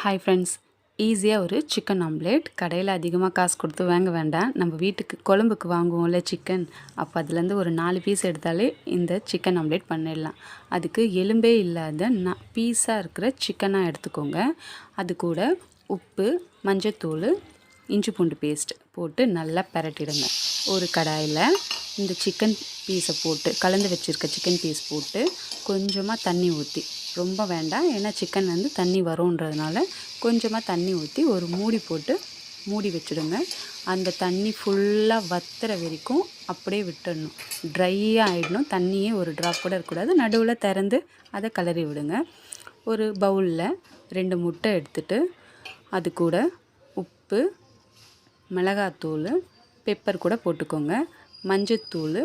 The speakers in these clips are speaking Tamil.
ஹாய் ஃப்ரெண்ட்ஸ், ஈஸியாக ஒரு சிக்கன் ஆம்லேட் கடையில் அதிகமாக காசு கொடுத்து வாங்க வேண்டாம். நம்ம வீட்டுக்கு குழம்புக்கு வாங்குவோம்ல சிக்கன், அப்போ அதுலேருந்து ஒரு 4 பீஸ் எடுத்தாலே இந்த சிக்கன் ஆம்லேட் பண்ணிடலாம். அதுக்கு எலும்பே இல்லாத பீஸாக இருக்கிற சிக்கனாக எடுத்துக்கோங்க. அது கூட உப்பு, மஞ்சத்தூள், இஞ்சி பூண்டு பேஸ்ட் போட்டு நல்லா பரட்டிடுங்க. ஒரு கடாயில் இந்த சிக்கன் பீஸை போட்டு கலந்து வச்சுருக்க சிக்கன் பீஸ் போட்டு கொஞ்சமாக தண்ணி ஊற்றி, ரொம்ப வேண்டாம் ஏன்னா சிக்கன் தண்ணி வரும்ன்றதுனால கொஞ்சமாக தண்ணி ஊற்றி ஒரு மூடி போட்டு மூடி வச்சுடுங்க. அந்த தண்ணி ஃபுல்லாக வத்துற வரைக்கும் அப்படியே விட்டுடணும். ட்ரையாக ஆகிடணும். தண்ணியே ஒரு ட்ராப் கூட இருக்கக்கூடாது. நடுவில் திறந்து அதை கிளறி விடுங்க. ஒரு பவுலில் 2 முட்டை எடுத்துட்டு அது கூட உப்பு, மிளகாத்தூள், பெப்பர் கூட போட்டுக்கோங்க. மஞ்சத்தூள்,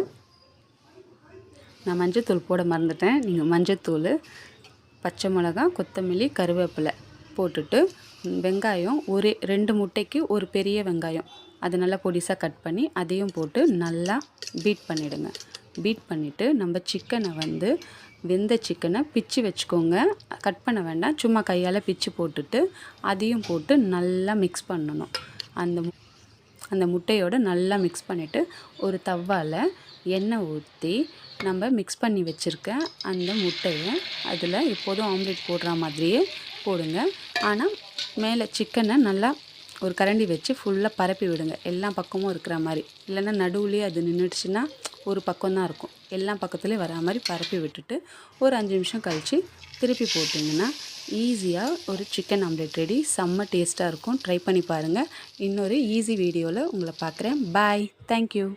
நான் மஞ்சத்தூள் போட மறந்துட்டேன். நீங்கள் மஞ்சத்தூள், பச்சை மிளகா, கொத்தமல்லி, கருவேப்பிலை போட்டுட்டு வெங்காயம் 2 முட்டைக்கு ஒரு பெரிய வெங்காயம் அதை நல்லா பொடிசாக கட் பண்ணி அதையும் போட்டு நல்லா பீட் பண்ணிவிடுங்க. பீட் பண்ணிவிட்டு நம்ம சிக்கனை வெந்த சிக்கனை பிச்சு வச்சுக்கோங்க. கட் பண்ண வேண்டாம், சும்மா கையால் பிச்சு போட்டுட்டு அதையும் போட்டு நல்லா மிக்ஸ் பண்ணணும். அந்த முட்டையோடு நல்லா மிக்ஸ் பண்ணிவிட்டு ஒரு தவாவில் எண்ணெய் ஊற்றி நம்ம மிக்ஸ் பண்ணி வச்சுருக்க அந்த முட்டையை அதில் எப்போதும் ஆம்லேட் போடுற மாதிரியே போடுங்க. ஆனால் மேலே சிக்கனை நல்லா ஒரு கரண்டி வச்சு ஃபுல்லாக பரப்பி விடுங்க, எல்லா பக்கமும் இருக்கிற மாதிரி. இல்லைன்னா நடுவுலேயே அது நின்றுடுச்சுன்னா ஒரு பக்கம்தான் இருக்கும். எல்லா பக்கத்துலேயும் வரா மாதிரி பரப்பி விட்டுட்டு ஒரு 5 நிமிஷம் கழித்து திருப்பி போட்டிங்கன்னா ஈஸியாக ஒரு சிக்கன் ஆம்லேட் ரெடி. செம்ம டேஸ்ட்டாக இருக்கும். ட்ரை பண்ணி பாருங்கள். இன்னொரு ஈஸி வீடியோவில் உங்களை பார்க்குறேன். பாய். தேங்க்யூ.